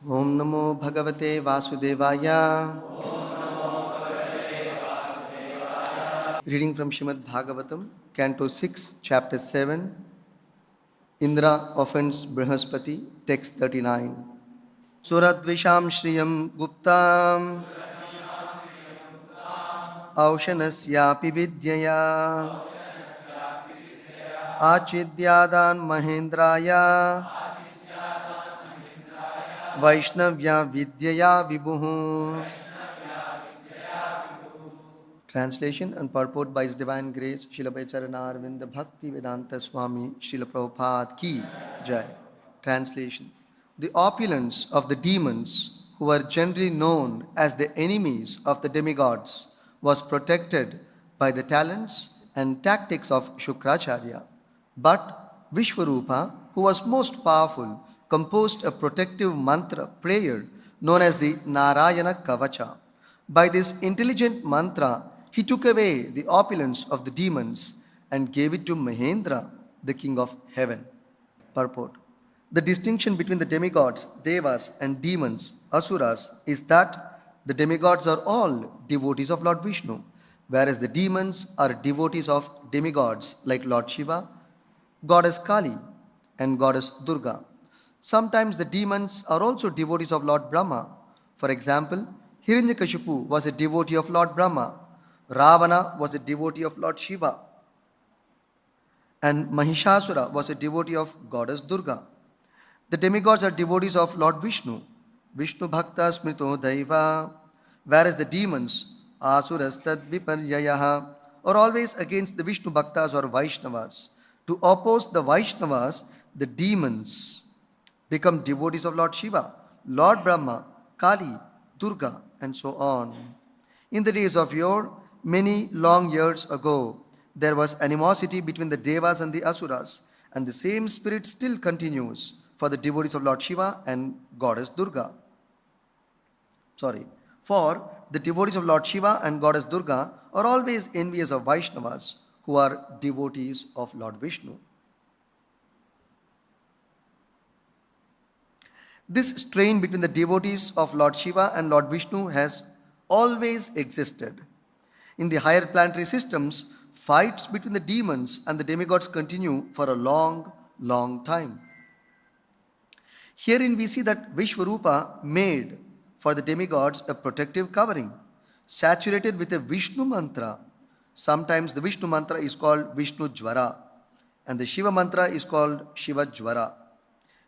Om Namo Bhagavate Vasudevaya. Reading from Srimad Bhagavatam, Canto 6, Chapter 7. Indra offends Brihaspati, Text 39. Suradvisham Shriyam Guptam Aushanasyapi Vidyaya Achidyadan Mahendraya Vaishnavya Vidyaya Vibhuhu. Translation and purport by His Divine Grace, Srila Bhaktivedanta Arvinda Bhaktivedanta Swami, Srila Prabhupada Ki Jai. Translation. The opulence of the demons, who were generally known as the enemies of the demigods, was protected by the talents and tactics of Shukracharya. But Vishwarupa, who was most powerful, composed a protective mantra prayer known as the Narayana Kavacha. By this intelligent mantra, he took away the opulence of the demons and gave it to Mahendra, the king of heaven. Purport. The distinction between the demigods, devas, and demons, asuras, is that the demigods are all devotees of Lord Vishnu, whereas the demons are devotees of demigods like Lord Shiva, Goddess Kali, and Goddess Durga. Sometimes the demons are also devotees of Lord Brahma. For example, Hiranyakashipu was a devotee of Lord Brahma, Ravana was a devotee of Lord Shiva, and Mahishasura was a devotee of Goddess Durga. The demigods are devotees of Lord Vishnu, Vishnu Bhakta Smrito Daiva, whereas the demons, Asuras Tad Viparyayaha, are always against the Vishnu Bhaktas or Vaishnavas. To oppose the Vaishnavas, the demons become devotees of Lord Shiva, Lord Brahma, Kali, Durga, and so on. In the days of yore, many long years ago, there was animosity between the Devas and the Asuras, and the same spirit still continues for the devotees of Lord Shiva and Goddess Durga. For the devotees of Lord Shiva and Goddess Durga are always envious of Vaishnavas, who are devotees of Lord Vishnu. This strain between the devotees of Lord Shiva and Lord Vishnu has always existed. In the higher planetary systems, fights between the demons and the demigods continue for a long, long time. Herein we see that Vishwarupa made for the demigods a protective covering, saturated with a Vishnu mantra. Sometimes the Vishnu mantra is called Vishnu Jwara, and the Shiva mantra is called Shiva Jwara.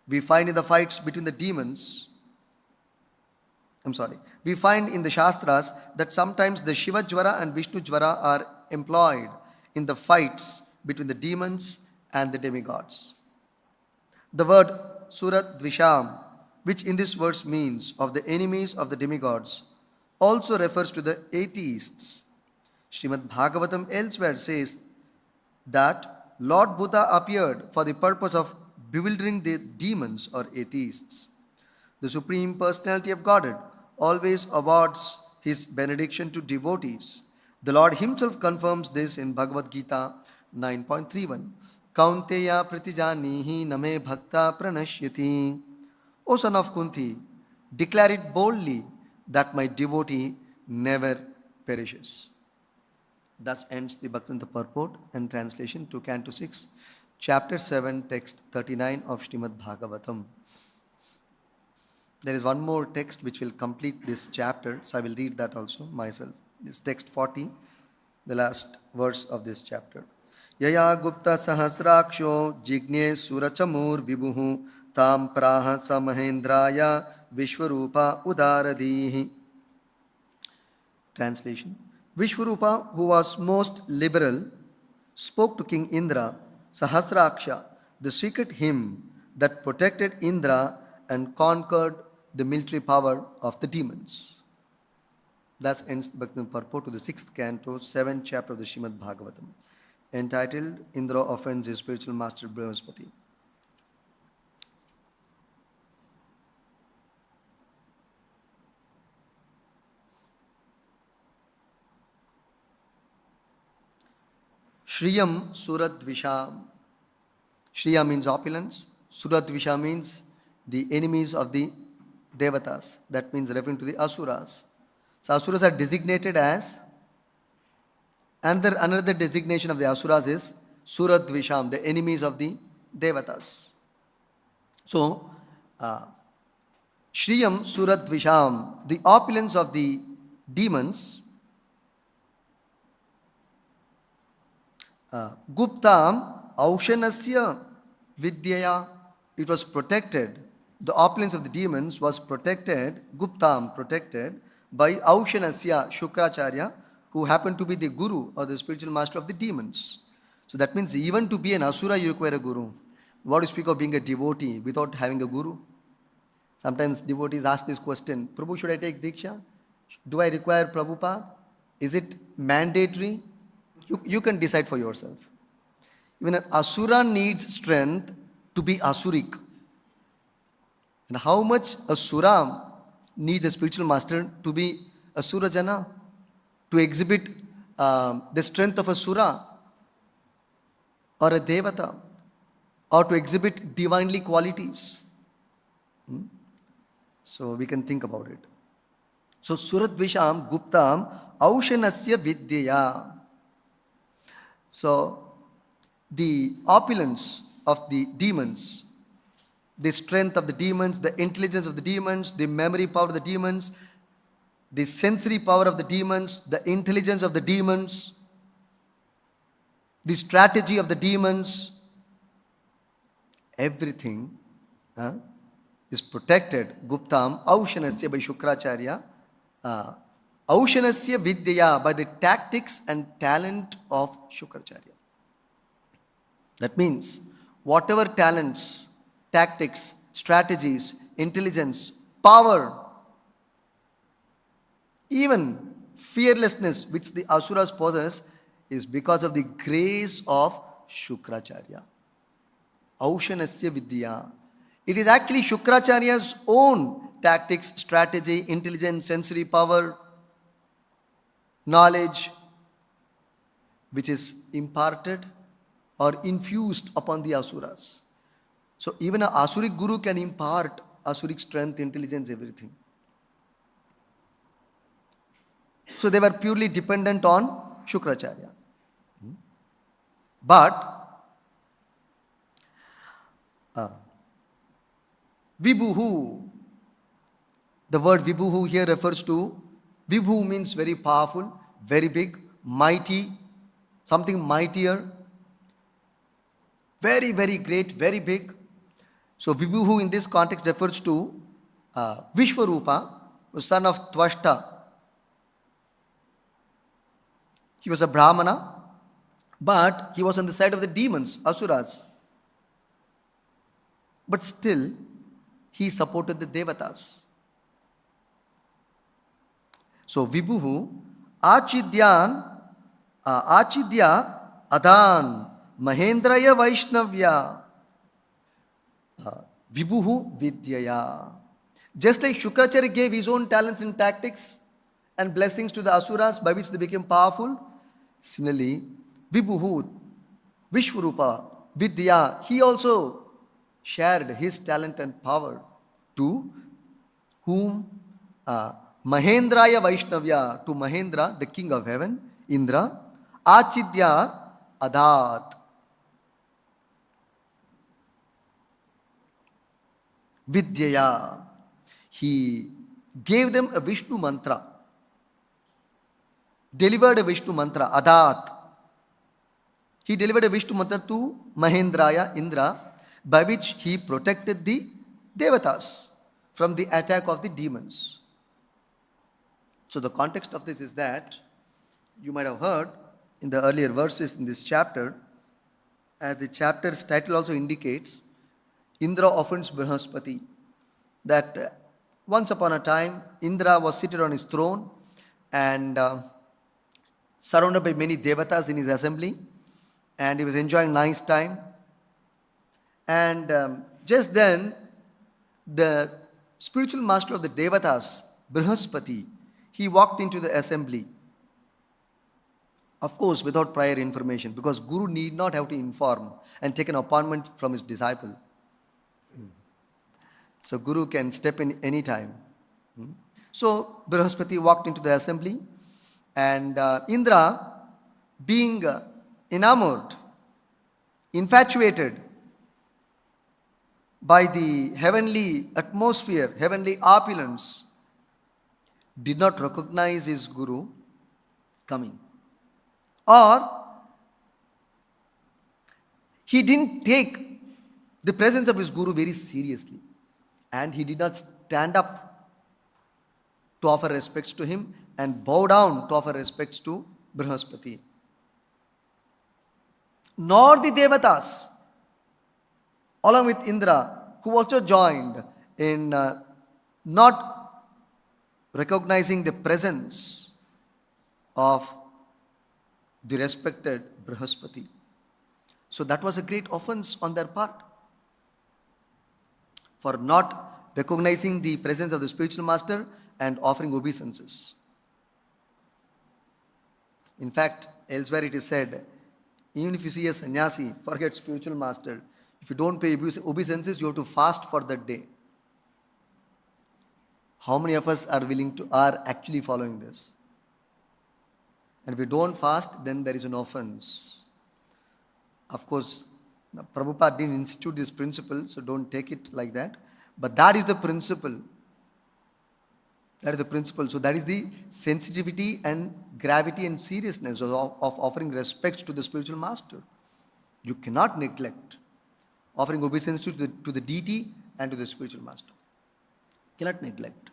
We find in the fights between the demons, we find in the Shastras that sometimes the Shiva Jwara and Vishnu Jwara are employed in the fights between the demons and the demigods. The word Surat Dvisham, which in this verse means of the enemies of the demigods, also refers to the atheists. Srimad Bhagavatam elsewhere says that Lord Buddha appeared for the purpose of bewildering the demons or atheists. The Supreme Personality of Godhead always awards His benediction to devotees. The Lord Himself confirms this in Bhagavad Gita 9.31. Kaunteya pratijanihi name bhakta pranashyati. O son of Kunti, declare it boldly that my devotee never perishes. Thus ends the Bhaktivedanta purport and translation to Canto 6, Chapter 7, Text 39 of Srimad Bhagavatam. There is one more text which will complete this chapter, so I will read that also myself. This text 40, the last verse of this chapter. Yaya Gupta Sahasraksho Jigne Surachamur Vibhuhu Tam Praha Samahendraya Vishwarupa Udaradihi. Translation. Vishwarupa, who was most liberal, spoke to King Indra, Sahasraksha, the secret hymn that protected Indra and conquered the military power of the demons. Thus ends the Bhaktivedanta purport to the 6th canto, 7th chapter of the Srimad Bhagavatam, entitled Indra Offends His Spiritual Master Brihaspati. Shriyam Suradvisham. Shriya means opulence. Suradvisha means the enemies of the Devatas. That means referring to the Asuras. So Asuras are designated as, another designation of the Asuras is Suradvisham, the enemies of the Devatas. So, Shriyam Suradvisham, the opulence of the demons, Guptam Aushanasya Vidyaya, it was protected. The opulence of the demons was protected, Guptam, protected by Aushanasya Shukracharya, who happened to be the guru or the spiritual master of the demons. So that means even to be an Asura, you require a guru. What do you speak of being a devotee without having a guru? Sometimes devotees ask this question, Prabhu, should I take Diksha? Do I require Prabhupada? Is it mandatory? You can decide for yourself. Even an Asura needs strength to be Asuric. And how much Asura needs a spiritual master to be Asurajana, to exhibit the strength of a Sura or a Devata, or to exhibit divinely qualities. So we can think about it. So Suradvisham Guptam Aushanasya Vidyaya. So the opulence of the demons, the strength of the demons, the intelligence of the demons, the memory power of the demons, the sensory power of the demons, the intelligence of the demons, the strategy of the demons, everything is protected. Guptam Aushanasya by Shukracharya, Aushanasya Vidyaya, by the tactics and talent of Shukracharya. That means whatever talents, tactics, strategies, intelligence, power, even fearlessness which the Asuras possess is because of the grace of Shukracharya. Aushanasya Vidya. It is actually Shukracharya's own tactics, strategy, intelligence, sensory power, knowledge, which is imparted or infused upon the Asuras. So even an Asuric guru can impart Asuric strength, intelligence, everything. So they were purely dependent on Shukracharya. But Vibhuhu, the word Vibhuhu here refers to, Vibhu means very powerful, very big, mighty, something mightier, very, very great, very big. So Vibhuhu in this context refers to Vishwarupa, the son of Tvashta. He was a Brahmana, but he was on the side of the demons, Asuras. But still, he supported the Devatas. So Vibhuhu, Achidya Adan, Mahendraya Vaishnavya, Vibhuhu Vidyaya. Just like Shukracharya gave his own talents and tactics and blessings to the Asuras by which they became powerful, similarly, Vibhuhu, Vishwarupa, Vidya, he also shared his talent and power to whom? Mahendraya Vaishnavya, to Mahendra, the king of heaven, Indra, Achidya Adat. Vidyaya, he gave them a Vishnu mantra, delivered a Vishnu mantra, Adat. He delivered a Vishnu mantra to Mahendraya, Indra, by which he protected the Devatas from the attack of the demons. So the context of this is that you might have heard in the earlier verses in this chapter, as the chapter's title also indicates, Indra offends Brihaspati. That once upon a time, Indra was seated on his throne and surrounded by many Devatas in his assembly, and he was enjoying nice time. And just then, the spiritual master of the Devatas, Brihaspati, he walked into the assembly. Of course, without prior information, because Guru need not have to inform and take an appointment from his disciple. So Guru can step in any time. So Brihaspati walked into the assembly, and Indra, being enamored, infatuated by the heavenly atmosphere, heavenly opulence, did not recognize his Guru coming. Or he didn't take the presence of his Guru very seriously, and he did not stand up to offer respects to him and bow down to offer respects to Brihaspati. Nor the Devatas, along with Indra, who also joined in not recognizing the presence of the respected Brihaspati. So that was a great offense on their part, for not recognizing the presence of the spiritual master and offering obeisances. In fact, elsewhere it is said, even if you see a sannyasi, forget spiritual master, if you don't pay obeisances, you have to fast for that day. How many of us are actually following this? And if we don't fast, then there is an offense. Of course, Prabhupada didn't institute this principle, so don't take it like that. But that is the principle. That is the principle. So that is the sensitivity and gravity and seriousness of offering respects to the spiritual master. You cannot neglect offering obeisance to the deity and to the spiritual master. Cannot neglect.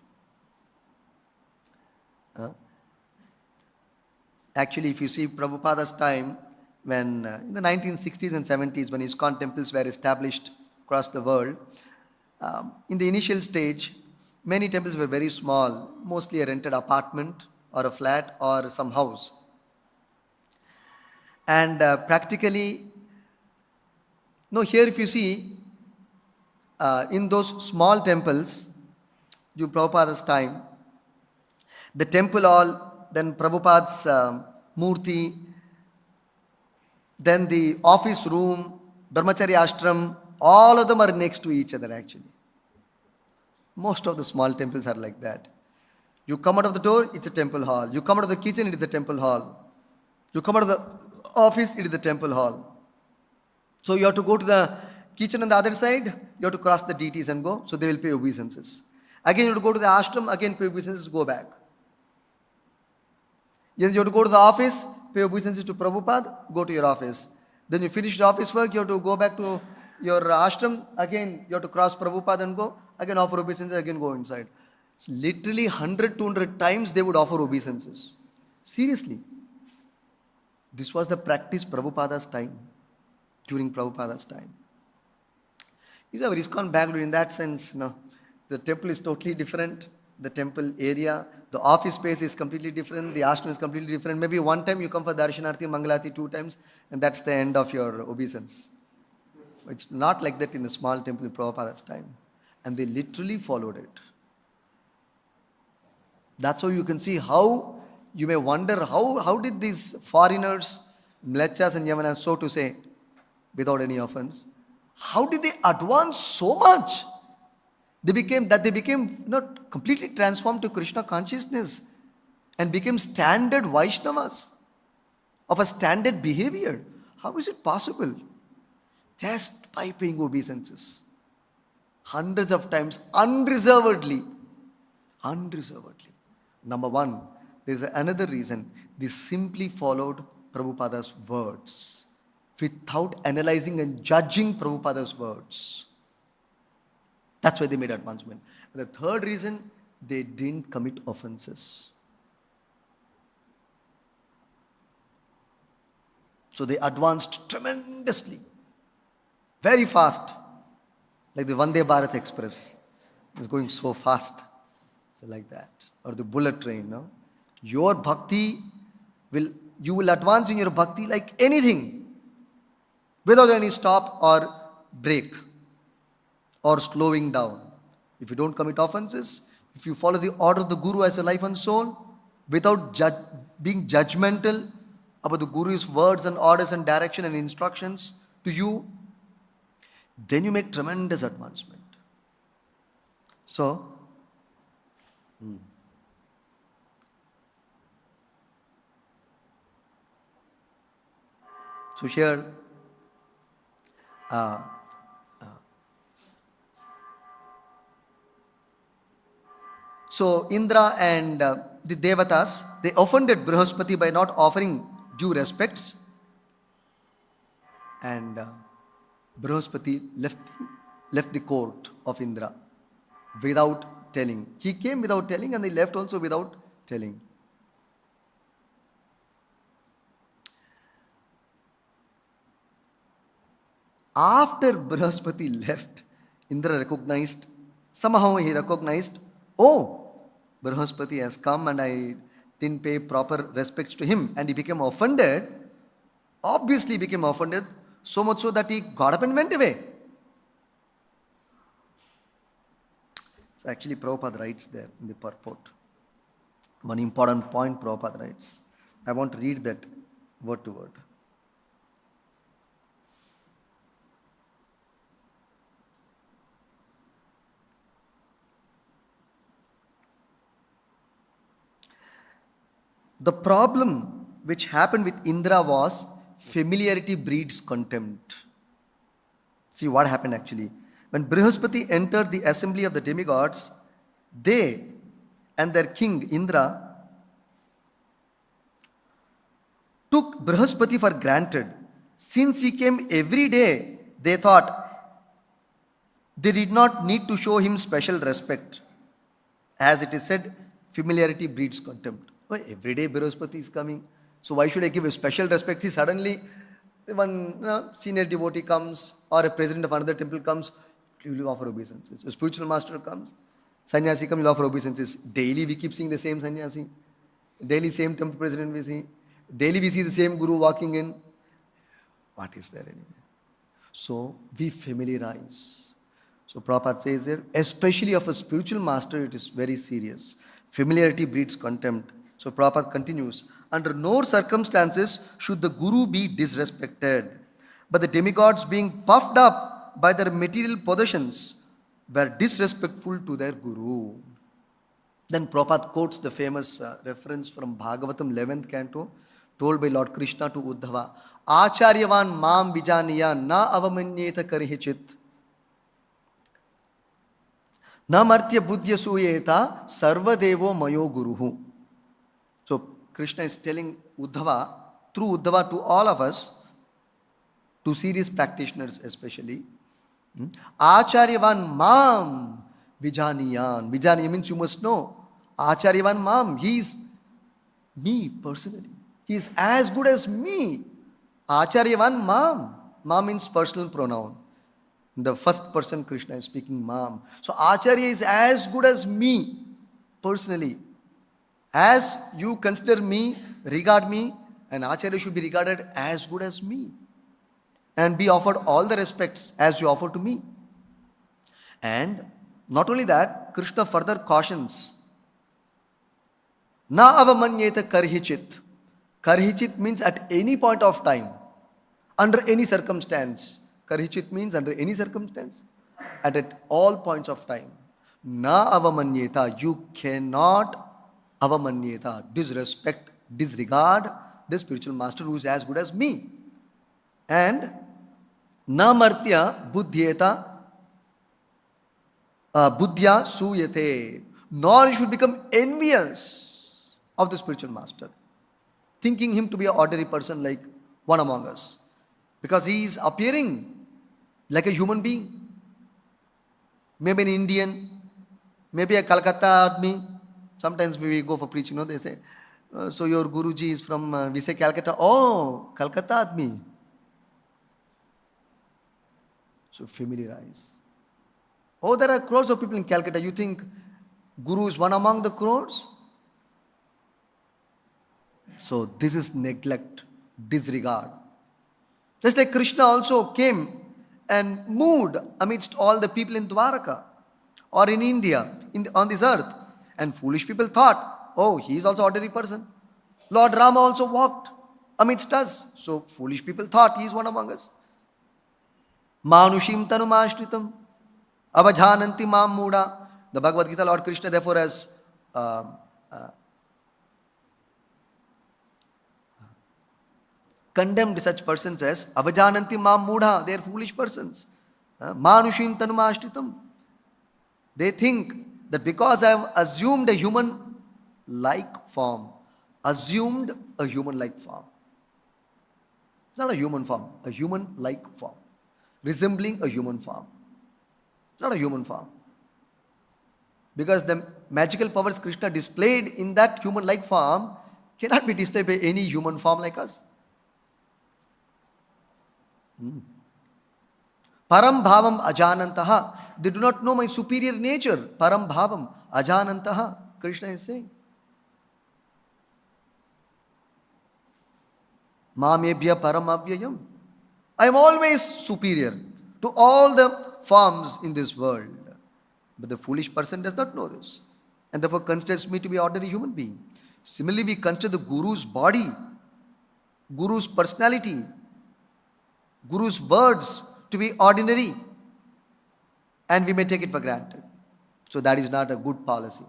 Actually, if you see Prabhupada's time, when in the 1960s and 70s, when ISKCON temples were established across the world, in the initial stage, many temples were very small, mostly a rented apartment or a flat or some house. And practically, here if you see, in those small temples, during Prabhupada's time, the temple hall, then Prabhupada's murti, then the office room, Dharmacharya ashram, all of them are next to each other actually. Most of the small temples are like that. You come out of the door, it's a temple hall. You come out of the kitchen, it is the temple hall. You come out of the office, it is the temple hall. So you have to go to the kitchen on the other side, you have to cross the deities and go, so they will pay obeisances. Again you have to go to the ashram, again pay obeisances, go back. You have to go to the office, pay obeisances to Prabhupada, go to your office. Then you finish the office work, you have to go back to your ashram, again you have to cross Prabhupada and go, again offer obeisances, again go inside. It's literally 100, 200 times they would offer obeisances. Seriously. This was the practice Prabhupada's time, during Prabhupada's time. These are ISKCON Bangalore in that sense. The temple is totally different. The temple area, the office space is completely different. The ashram is completely different. Maybe one time you come for Darshanarti, Mangalati 2 times, and that's the end of your obeisance. It's not like that in the small temple in Prabhupada's time. And they literally followed it. That's how you can see how, you may wonder, how did these foreigners, Mlechas and Yavanas, so to say, without any offense, how did they advance so much? They became not completely transformed to Krishna consciousness and became standard Vaishnavas of a standard behavior. How is it possible? Just by paying obeisances. Hundreds of times, unreservedly. Number one, there is another reason. They simply followed Prabhupada's words without analyzing and judging Prabhupada's words. That's why they made advancement. And the third reason, they didn't commit offenses. So they advanced tremendously, very fast, like the Vande Bharat Express. It's going so fast. So like that. Or the bullet train, no? Your bhakti you will advance in your bhakti like anything, without any stop or break or slowing down. If you don't commit offenses, if you follow the order of the Guru as a life and soul, without being judgmental about the Guru's words and orders and direction and instructions to you, then you make tremendous advancement. So, so here, uh, so Indra and the Devatas, they offended Brihaspati by not offering due respects, and Brihaspati left the court of Indra without telling. He came without telling, and he left also without telling. After Brihaspati left, Indra somehow he recognized, oh, Brihaspati has come and I didn't pay proper respects to him, and he became offended, obviously became offended, so much so that he got up and went away. So actually Prabhupada writes there in the purport, one important point Prabhupada writes. I want to read that word to word. The problem which happened with Indra was familiarity breeds contempt. See what happened actually. When Brihaspati entered the assembly of the demigods, they and their king Indra took Brihaspati for granted. Since he came every day, they thought they did not need to show him special respect. As it is said, familiarity breeds contempt. Well, every day Brihaspati is coming, so why should I give a special respect? See, suddenly one senior devotee comes, or a president of another temple comes, you will offer obeisances. A spiritual master comes, sannyasi comes, you will offer obeisances. Daily we keep seeing the same sannyasi. Daily same temple president we see. Daily we see the same guru walking in. What is there anyway? So we familiarize. So Prabhupada says there, especially of a spiritual master, it is very serious. Familiarity breeds contempt. So Prabhupada continues, under no circumstances should the guru be disrespected. But the demigods, being puffed up by their material possessions, were disrespectful to their guru. Then Prabhupada quotes the famous reference from Bhagavatam 11th canto, told by Lord Krishna to Uddhava, Acharyavan mam vijaniya na avamanyeta karihichit. Na martya buddhya suyeta sarva devo mayo guruhu. So Krishna is telling Uddhava, through Uddhava to all of us, to serious practitioners especially, Acharyavan mam vijaniyan. Vijaniya means you must know. Acharyavan mam, he is me personally. He is as good as me. Acharyavan mam. Mam means personal pronoun. In the first person Krishna is speaking mam. So Acharya is as good as me personally. As you consider me, regard me, an Acharya should be regarded as good as me and be offered all the respects as you offer to me. And not only that, Krishna further cautions, Na avamanyeta karhichit. Karhichit means at any point of time, under any circumstance. Karhichit means under any circumstance, at all points of time. Na avamanyeta, you cannot avamanyeta, disrespect, disregard the spiritual master who is as good as me. And na martya buddhyeta buddhya suyate, nor you should become envious of the spiritual master, thinking him to be an ordinary person like one among us, because he is appearing like a human being, maybe an Indian, maybe a Calcutta admi. Sometimes we go for preaching, they say, so your Guruji is from, we say Calcutta, oh, Calcutta admi. So familiarize. Oh, there are crores of people in Calcutta. You think Guru is one among the crores? So this is neglect, disregard. Just like Krishna also came and moved amidst all the people in Dwaraka or in India, on this earth. And foolish people thought, oh, he is also an ordinary person. Lord Rama also walked amidst us. So foolish people thought he is one among us. Manushim tanumashritam avajhananti mam muda The Bhagavad Gita, Lord Krishna therefore has condemned such persons as avajananti mam mudha, they are foolish persons. Manushim tanumashritam. They think that because I have assumed a human-like form, it's not a human form, a human-like form, resembling a human form. It's not a human form. Because the magical powers Krishna displayed in that human-like form cannot be displayed by any human form like us. Param bhavam ajanantaha. They do not know my superior nature. Param bhavam ajanantaha. Krishna is saying. Mamebhya param avyayam. I am always superior to all the forms in this world. But the foolish person does not know this, and therefore considers me to be an ordinary human being. Similarly, we consider the Guru's body, Guru's personality, Guru's words to be ordinary, and we may take it for granted. So that is not a good policy.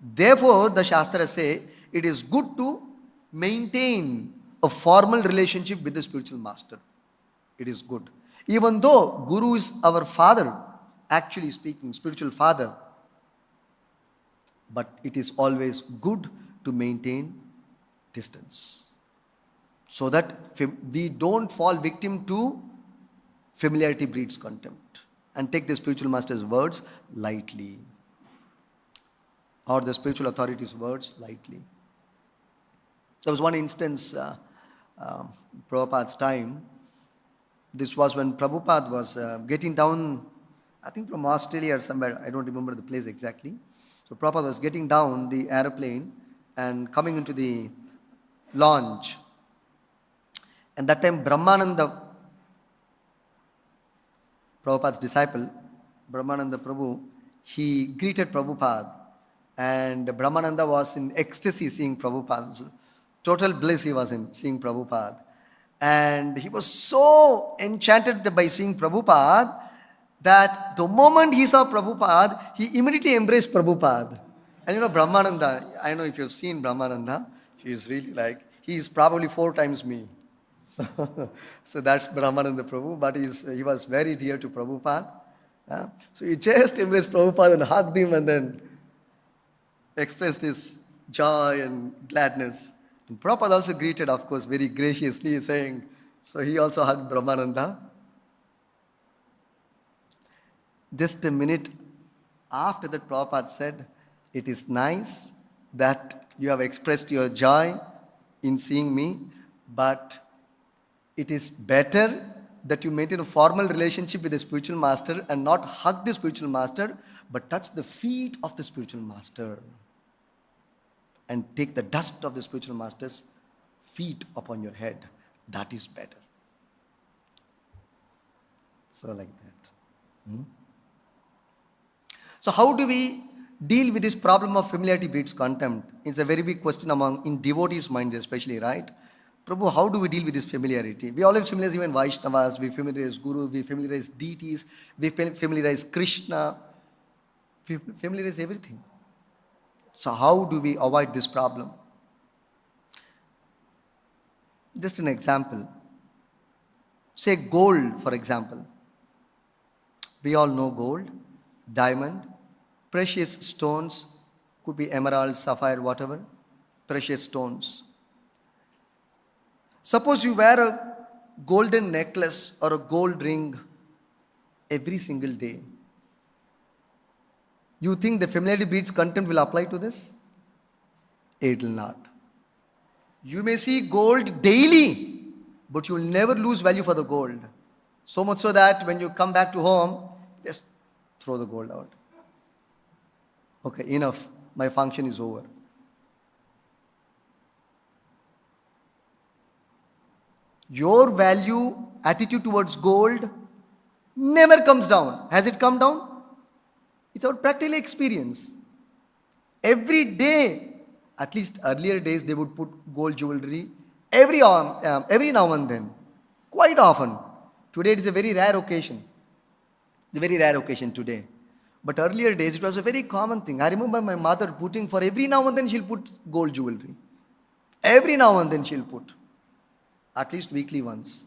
Therefore, the Shastras say it is good to maintain a formal relationship with the spiritual master. It is good. Even though Guru is our father, actually speaking, spiritual father, but it is always good to maintain distance, so that we don't fall victim to familiarity breeds contempt and take the spiritual master's words lightly, or the spiritual authority's words lightly. There was one instance, Prabhupada's time. This was when Prabhupada was getting down, I think from Australia or somewhere, I don't remember the place exactly. So Prabhupada was getting down the aeroplane and coming into the lounge. And that time Brahmananda, Prabhupada's disciple, Brahmananda Prabhu, he greeted Prabhupada. And Brahmananda was in ecstasy seeing Prabhupada. So total bliss he was in seeing Prabhupada. And he was so enchanted by seeing Prabhupada that the moment he saw Prabhupada, he immediately embraced Prabhupada. And Brahmananda, I know if you've seen Brahmananda, he is really like, he is probably 4 times me. So that's Brahmananda Prabhu, but he was very dear to Prabhupada. So he just embraced Prabhupada and hugged him and then expressed his joy and gladness. And Prabhupada also greeted, of course, very graciously, saying, so he also hugged Brahmananda. Just a minute after that, Prabhupada said, it is nice that you have expressed your joy in seeing me, but it is better that you maintain a formal relationship with the spiritual master and not hug the spiritual master, but touch the feet of the spiritual master and take the dust of the spiritual master's feet upon your head. That is better. So like that. So how do we deal with this problem of familiarity breeds contempt? It's a very big question in devotees' minds especially, right? Prabhu, how do we deal with this familiarity? We all have familiarize even Vaishnavas, we familiarize Guru, we familiarize deities, we familiarize Krishna, we familiarize everything. So how do we avoid this problem? Just an example. Say gold, for example. We all know gold, diamond, precious stones, could be emerald, sapphire, whatever, precious stones. Suppose you wear a golden necklace or a gold ring every single day. You think the familiarity breeds contempt will apply to this? It will not. You may see gold daily, but you will never lose value for the gold. So much so that when you come back to home, just throw the gold out. Okay, enough. My function is over. Your attitude towards gold never comes down. Has it come down? It's our practical experience. Every day, at least earlier days, they would put gold jewelry every now and then, quite often. Today it is a very rare occasion. The very rare occasion today. But earlier days, it was a very common thing. I remember my mother putting, for every now and then she'll put gold jewelry. Every now and then she'll put. At least weekly once.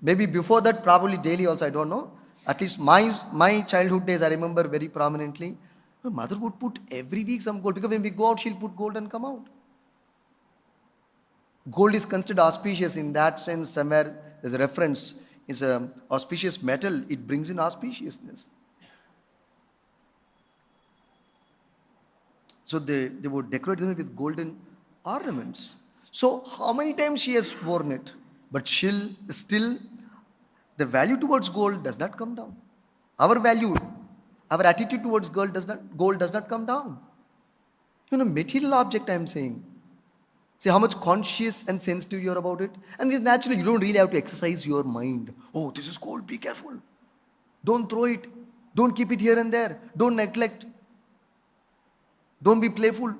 Maybe before that, probably daily also, I don't know. At least my childhood days, I remember very prominently. My mother would put every week some gold. Because when we go out, she'll put gold and come out. Gold is considered auspicious in that sense. Somewhere there's a reference. It's an auspicious metal. It brings in auspiciousness. So they would decorate them with golden ornaments. So how many times she has worn it? But still, the value towards gold does not come down. Our value, our attitude towards gold does not come down. Material object I am saying. See how much conscious and sensitive you are about it. And it's natural, you don't really have to exercise your mind. Oh, this is gold, be careful. Don't throw it. Don't keep it here and there. Don't neglect. Don't be playful.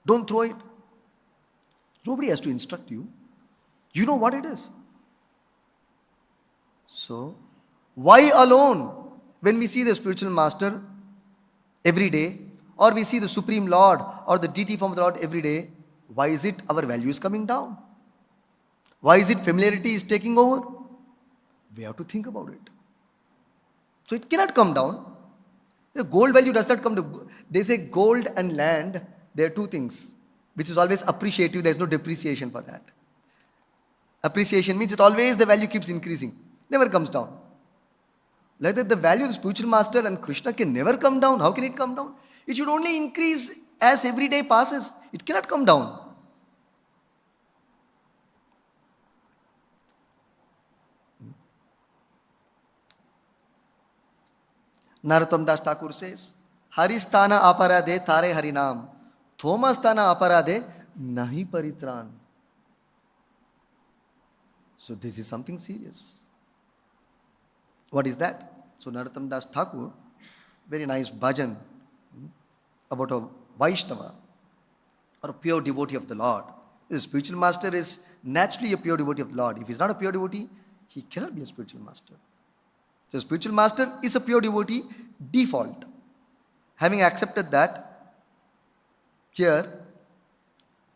Don't throw it. Nobody has to instruct you. You know what it is. So, why alone when we see the spiritual master every day, or we see the Supreme Lord or the deity form of the Lord every day, why is it our value is coming down? Why is it familiarity is taking over? We have to think about it. So it cannot come down. The gold value does not come to. They say gold and land, there are two things, which is always appreciative, there is no depreciation for that. Appreciation means it always the value keeps increasing, never comes down. Like that, the value of the spiritual master and Krishna can never come down. How can it come down? It should only increase as every day passes. It cannot come down. Narottam Das Thakur says, Haristana aparade tare harinam, Thomastana aparade nahi paritran. So this is something serious. What is that? So Narottam Das Thakur, very nice bhajan about a Vaishnava or a pure devotee of the Lord. The spiritual master is naturally a pure devotee of the Lord. If he is not a pure devotee, he cannot be a spiritual master. So spiritual master is a pure devotee default. Having accepted that, here,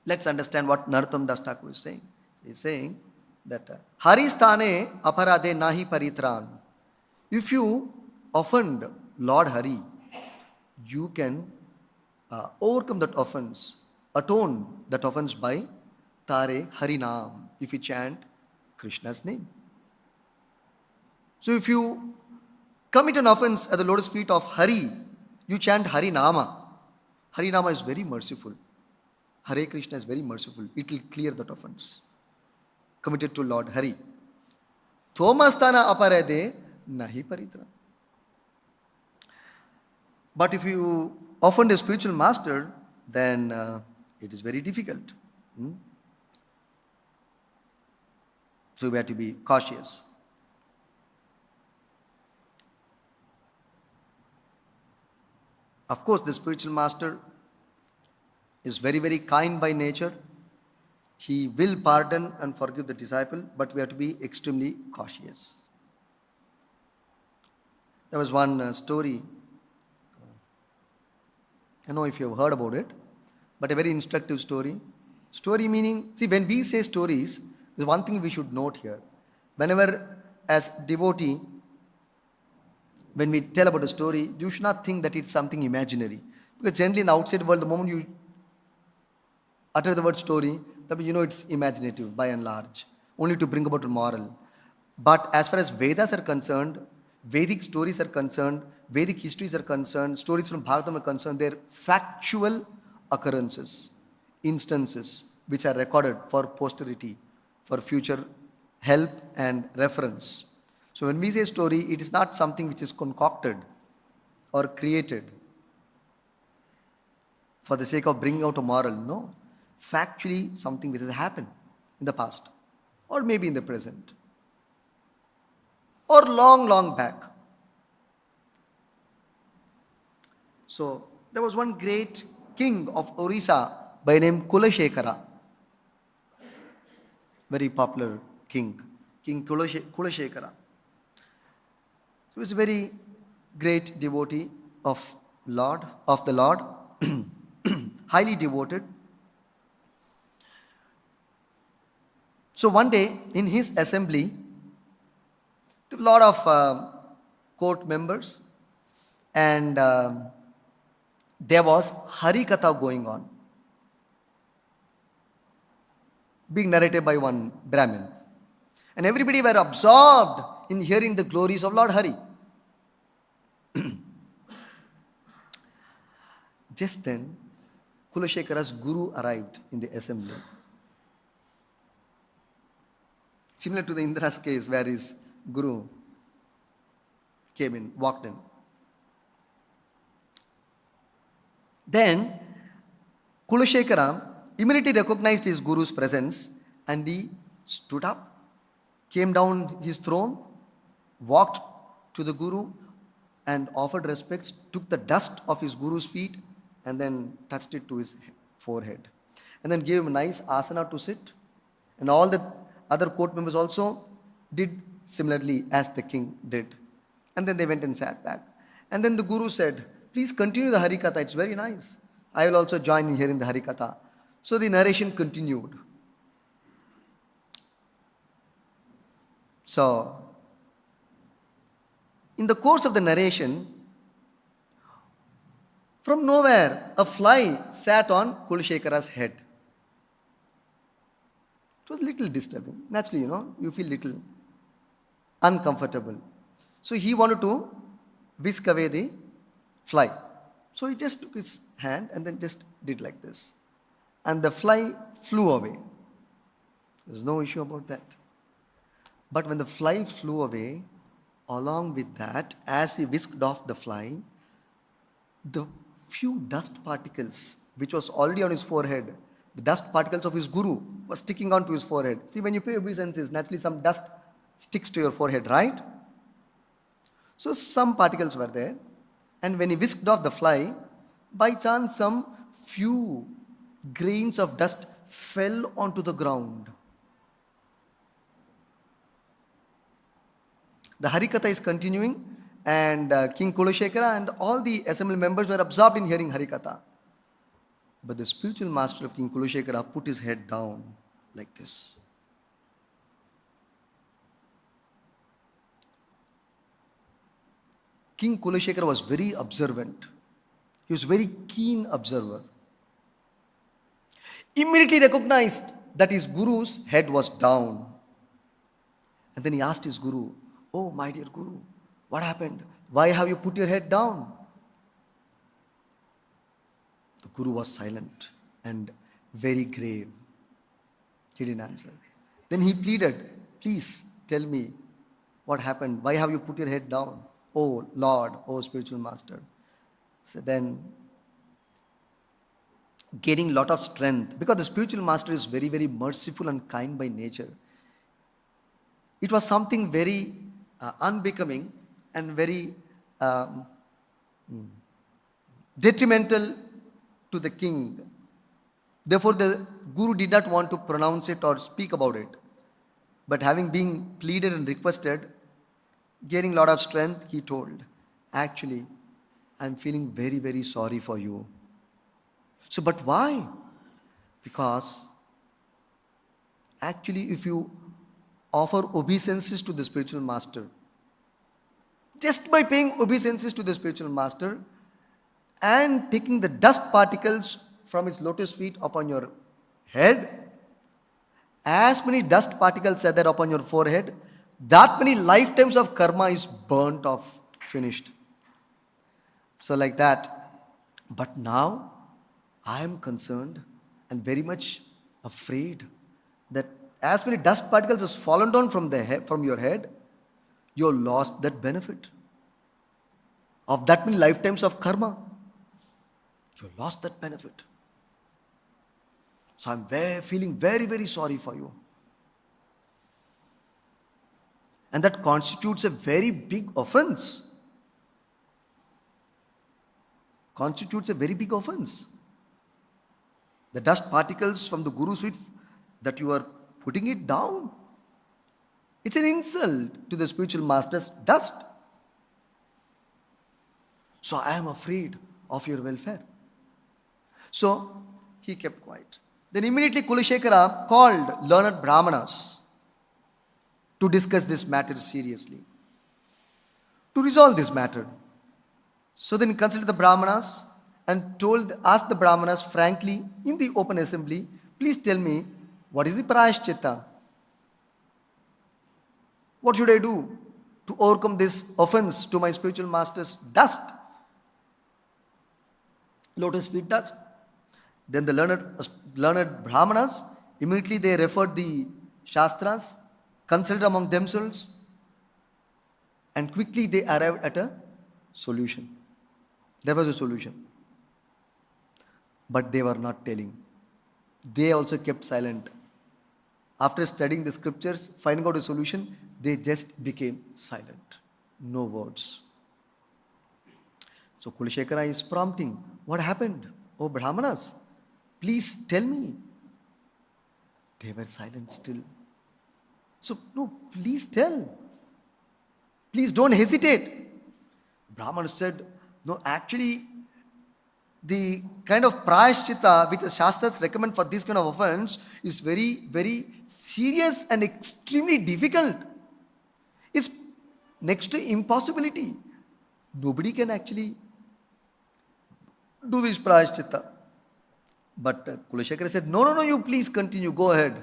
let's understand what Narottam Das Thakur is saying. He is saying that Haristane aparade nahi paritran. If you offend Lord Hari, you can overcome that offense, atone that offense by Tare Harinam, if you chant Krishna's name. So if you commit an offense at the lotus feet of Hari, you chant Harinama. Harinama is very merciful. Hare Krishna is very merciful. It will clear that offense committed to Lord Hari. Thomastana aparade nahi paritra. But if you offend a spiritual master, then it is very difficult. So we have to be cautious. Of course, the spiritual master is very, very kind by nature. He will pardon and forgive the disciple, but we have to be extremely cautious. There was one story. I don't know if you have heard about it, but a very instructive story. Story meaning, see, when we say stories, there's one thing we should note here. Whenever, as devotee, when we tell about a story, you should not think that it's something imaginary. Because generally in the outside world, the moment you utter the word story, you know it's imaginative by and large, only to bring about a moral. But as far as Vedas are concerned, Vedic stories are concerned, Vedic histories are concerned, stories from Bhagavatam are concerned, they're factual occurrences, instances which are recorded for posterity, for future help and reference. So when we say story, it is not something which is concocted or created for the sake of bringing out a moral. No. Factually something which has happened in the past or maybe in the present or long, long back. So there was one great king of Orissa by name Kulashekara. Very popular king, King Kulashekara. So he was a very great devotee of the Lord, highly devoted. So one day in his assembly, there were a lot of court members, and there was Hari Katha going on, being narrated by one Brahmin. And everybody were absorbed in hearing the glories of Lord Hari. Just then, Kulashekara's guru arrived in the assembly. Similar to the Indra's case, where his guru walked in. Then, Kulashekara immediately recognized his guru's presence, and he stood up, came down his throne, walked to the guru and offered respects, took the dust of his guru's feet and then touched it to his forehead. And then gave him a nice asana to sit. And all the other court members also did similarly as the king did. And then they went and sat back. And then the guru said, please continue the Harikatha, it's very nice. I will also join in hearing the Harikatha. So the narration continued. So, in the course of the narration, from nowhere, a fly sat on Kulashekara's head. It was a little disturbing. Naturally, you feel little uncomfortable. So he wanted to whisk away the fly. So he just took his hand and then just did like this. And the fly flew away. There's no issue about that. But when the fly flew away, along with that, as he whisked off the fly, the few dust particles which was already on his forehead, the dust particles of his guru was sticking onto his forehead. See, when you pay obeisances, naturally some dust sticks to your forehead, right? So some particles were there, and when he whisked off the fly, by chance some few grains of dust fell onto the ground. The Harikatha is continuing, and King Kulashekara and all the assembly members were absorbed in hearing Harikatha. But the spiritual master of King Kulashekara put his head down like this. King Kulashekara was very observant. He was a very keen observer. Immediately recognized that his guru's head was down. And then he asked his guru, oh, my dear guru, what happened? Why have you put your head down? The guru was silent and very grave. He didn't answer. Then he pleaded, please tell me what happened. Why have you put your head down? Oh Lord, oh spiritual master. So then, gaining lot of strength, because the spiritual master is very, very merciful and kind by nature. It was something very unbecoming and very detrimental to the king. Therefore, the guru did not want to pronounce it or speak about it. But having been pleaded and requested, gaining a lot of strength, he told, actually, I'm feeling very, very sorry for you. So, but why? Because actually, if you offer obeisances to the spiritual master, just by paying obeisances to the spiritual master and taking the dust particles from his lotus feet upon your head, as many dust particles are there upon your forehead, that many lifetimes of karma is burnt off, finished. So like that. But now, I am concerned and very much afraid that as many dust particles has fallen down from your head, you lost that benefit of that many lifetimes of karma. You lost that benefit. So I'm feeling very, very sorry for you. And that constitutes a very big offense. Constitutes a very big offense. The dust particles from the Guru's feet, that you are putting it down. It's an insult to the spiritual master's dust. So I am afraid of your welfare. So he kept quiet. Then immediately Kulashekara called learned Brahmanas to discuss this matter seriously, to resolve this matter. So then he consulted the Brahmanas and asked the Brahmanas frankly in the open assembly, please tell me, what is the prayashchitta? What should I do to overcome this offense to my spiritual master's dust? Lotus feet dust. Then the learned Brahmanas, immediately they referred the Shastras, consulted among themselves, and quickly they arrived at a solution. There was a solution. But they were not telling. They also kept silent. After studying the scriptures, finding out a solution, they just became silent. No words. So Kulashekara is prompting, what happened? Oh Brahmanas, please tell me. They were silent still. So, no, please tell. Please don't hesitate. Brahmana said, no, actually, the kind of prayashchitta which the Shastras recommend for this kind of offense is very, very serious and extremely difficult. It's next to impossibility. Nobody can actually do this prayashchitta. But Kulashekara said, no, you please continue, go ahead.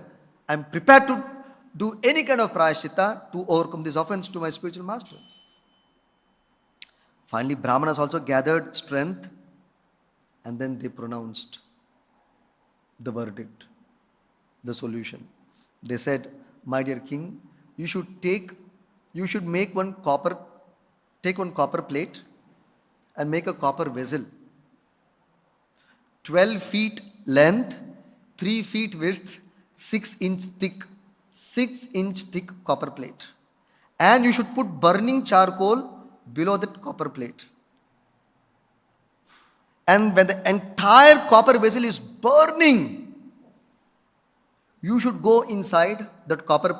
I'm prepared to do any kind of prayashchitta to overcome this offense to my spiritual master. Finally, Brahmanas also gathered strength and then they pronounced the verdict, the solution. They said, my dear king, you should take one copper plate and make a copper vessel. 12 feet length, 3 feet width, 6-inch thick copper plate. And you should put burning charcoal below that copper plate. And when the entire copper vessel is burning, you should go inside that copper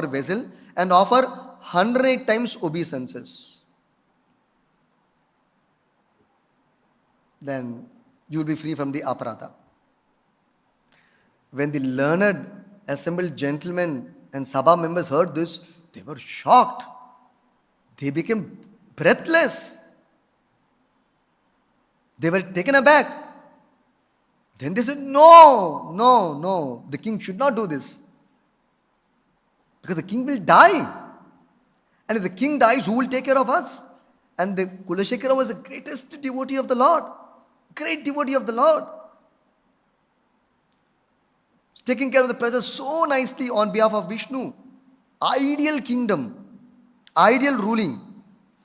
vessel, and offer 108 times obeisances. Then you will be free from the aparadha. When the learned assembled gentlemen and Sabha members heard this, they were shocked. They became breathless. They were taken aback. Then they said, no, the king should not do this. Because the king will die. And if the king dies, who will take care of us? And the Kulashekara was the greatest devotee of the Lord. Great devotee of the Lord. Taking care of the prayers so nicely on behalf of Vishnu. Ideal kingdom. Ideal ruling.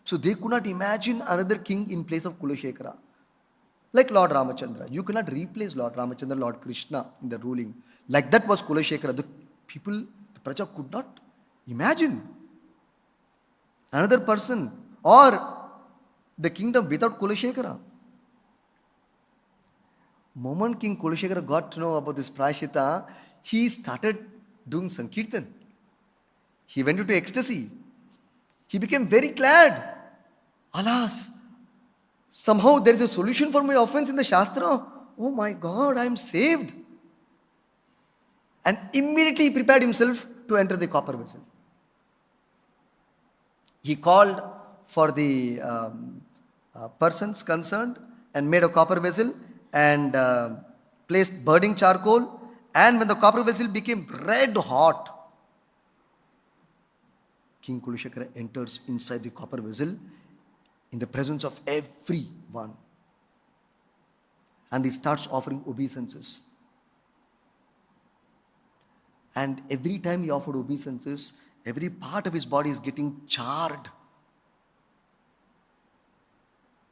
So they could not imagine another king in place of Kulashekara. Like Lord Ramachandra. You cannot replace Lord Ramachandra, Lord Krishna in the ruling. Like that was Kulashekara. The people, the Praja could not imagine another person or the kingdom without Kulashekara. Moment King Kulashekara got to know about this prayashchitta, he started doing Sankirtan. He went into ecstasy. He became very glad. Alas, somehow there is a solution for my offense in the Shastra. Oh my God, I am saved. And immediately he prepared himself to enter the copper vessel. He called for the persons concerned and made a copper vessel and placed burning charcoal. And when the copper vessel became red hot, King Kulashekara enters inside the copper vessel in the presence of everyone. And he starts offering obeisances. And every time he offered obeisances, every part of his body is getting charred.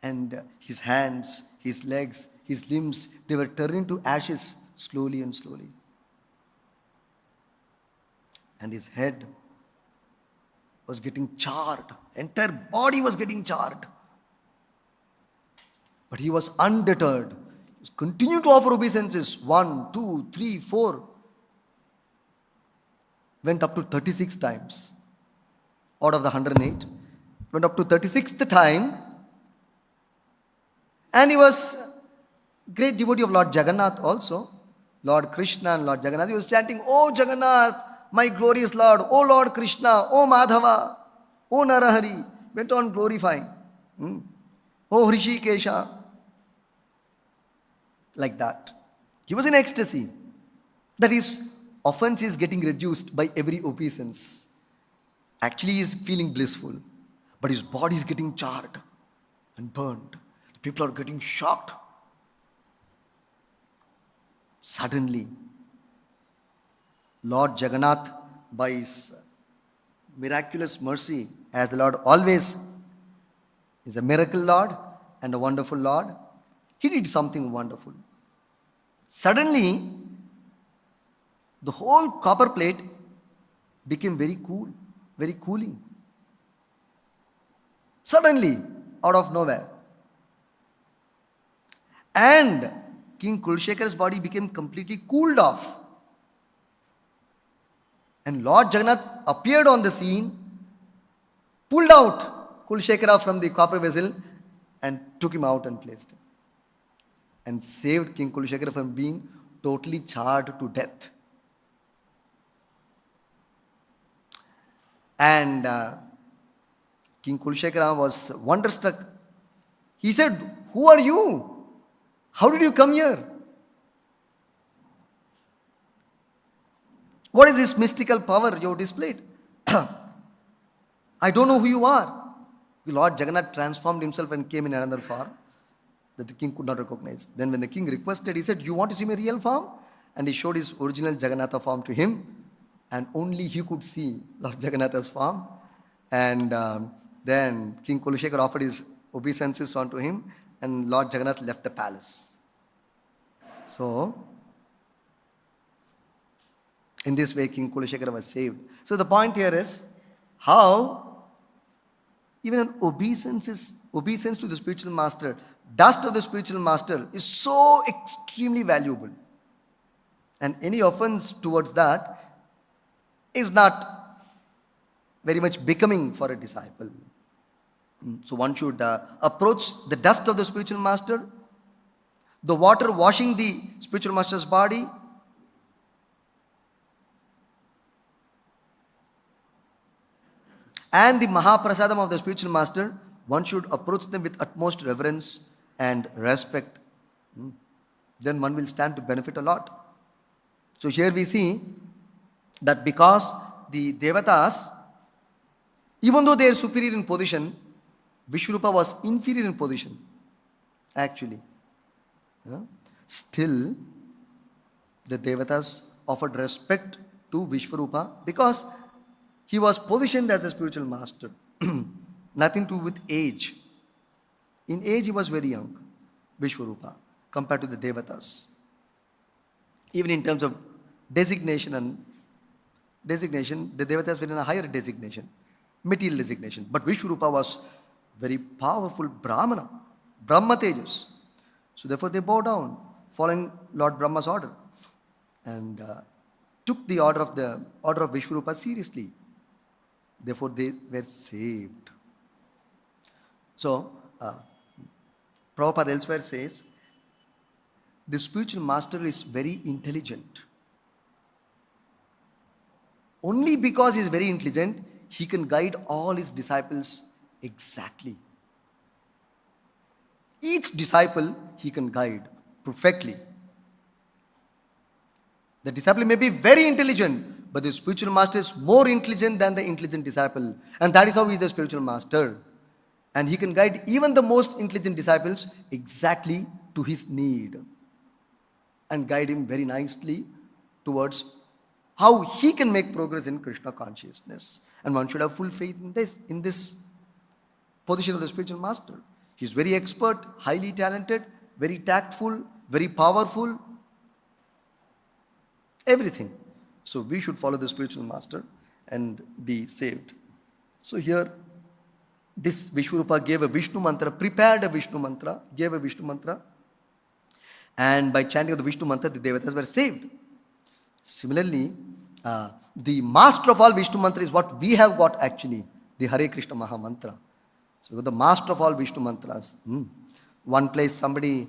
And his hands, his legs, his limbs, they were turning to ashes slowly and slowly. And his head was getting charred. Entire body was getting charred. But he was undeterred. He continued to offer obeisances. 1, 2, 3, 4. Went up to 36 times. Out of the 108. Went up to 36th time. And he was great devotee of Lord Jagannath also. Lord Krishna and Lord Jagannath. He was chanting, "Oh Jagannath, my glorious Lord, oh Lord Krishna, oh Madhava, oh Narahari." Went on glorifying. Oh Hrishikesha. Like that. He was in ecstasy. That his offense is getting reduced by every obeisance. Actually, he is feeling blissful. But his body is getting charred and burned. People are getting shocked. Suddenly, Lord Jagannath, by his miraculous mercy, as the Lord always is a miracle Lord and a wonderful Lord, he did something wonderful. Suddenly, the whole copper plate became very cool, very cooling. Suddenly, out of nowhere. And King Kulshekar's body became completely cooled off. And Lord Jagannath appeared on the scene, pulled out Kulshekara from the copper vessel and took him out and placed him. And saved King Kulshekara from being totally charred to death. And King Kulshekara was wonderstruck. He said, "Who are you? How did you come here? What is this mystical power you have displayed? I don't know who you are." The Lord Jagannath transformed himself and came in another form that the king could not recognize. Then when the king requested, he said, "You want to see my real form?" And he showed his original Jagannatha form to him. And only he could see Lord Jagannatha's form. And then King Kulshekara offered his obeisances onto him. And Lord Jagannath left the palace. So, in this way, King Kulshekara was saved. So the point here is how even an obeisance to the spiritual master, dust of the spiritual master, is so extremely valuable. And any offense towards that is not very much becoming for a disciple. So one should approach the dust of the spiritual master, the water washing the spiritual master's body, and the Mahaprasadam of the spiritual master. One should approach them with utmost reverence and respect. Then one will stand to benefit a lot. So here we see that because the Devatas, even though they are superior in position, Vishwarupa was inferior in position, actually. Still, the Devatas offered respect to Vishwarupa because he was positioned as the spiritual master. Nothing to do with age. In age, he was very young, Vishwarupa, compared to the Devatas. Even in terms of designation, the Devatas were in a higher designation, material designation. But Vishwarupa was very powerful Brahmana, Brahma Tejas. So therefore they bowed down, following Lord Brahma's order, and took the order of Vishwarupa seriously. Therefore they were saved. So Prabhupada elsewhere says, the spiritual master is very intelligent. Only because he is very intelligent, he can guide all his disciples exactly. Each disciple he can guide perfectly. The disciple may be very intelligent, but the spiritual master is more intelligent than the intelligent disciple. And that is how he is the spiritual master. And he can guide even the most intelligent disciples exactly to his need. And guide him very nicely towards how he can make progress in Krishna consciousness. And one should have full faith in this position of the spiritual master. He is very expert, highly talented, very tactful, very powerful, everything. So we should follow the spiritual master and be saved. So here, this Vishwarupa gave a Vishnu mantra, prepared a Vishnu mantra, gave a Vishnu mantra, and by chanting of the Vishnu mantra, the Devatas were saved. Similarly, the master of all Vishnu mantra is what we have got actually, the Hare Krishna Maha Mantra. So the master of all Vishnu mantras. one place somebody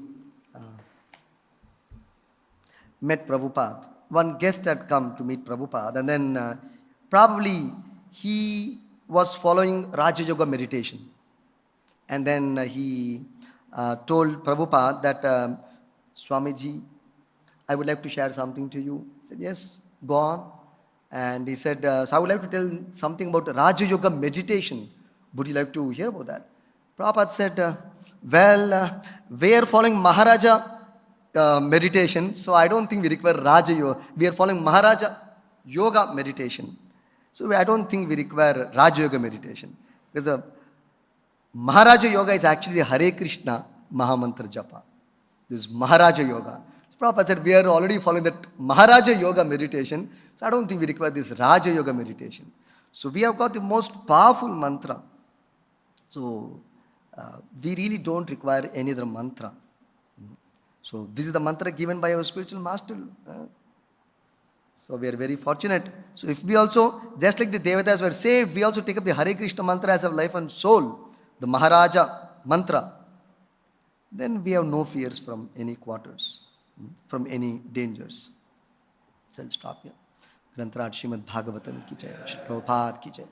met Prabhupada. One guest had come to meet Prabhupada, and then probably he was following Raja Yoga meditation. And then he told Prabhupada that, Swamiji, I would like to share something to you. He said, yes, go on. And he said, so I would like to tell something about Raja Yoga meditation. Would you like to hear about that? Prabhupada said, we are following Maharaja meditation, so I don't think we require Raja Yoga. We are following Maharaja Yoga meditation. So I don't think we require Raja Yoga meditation. Because Maharaja Yoga is actually the Hare Krishna Mahamantra Japa. This is Maharaja Yoga. So Prabhupada said, we are already following that Maharaja Yoga meditation, so I don't think we require this Raja Yoga meditation. So we have got the most powerful mantra. So we really don't require any other mantra. So this is the mantra given by our spiritual master. So we are very fortunate. So if we also, just like the Devatas were saved, we also take up the Hare Krishna mantra as our life and soul, the Maharaja mantra, then we have no fears from any quarters, from any dangers. So I'll stop here. Grantaraj Srimad Bhagavatam ki jai, Shri Prabhupada ki jai.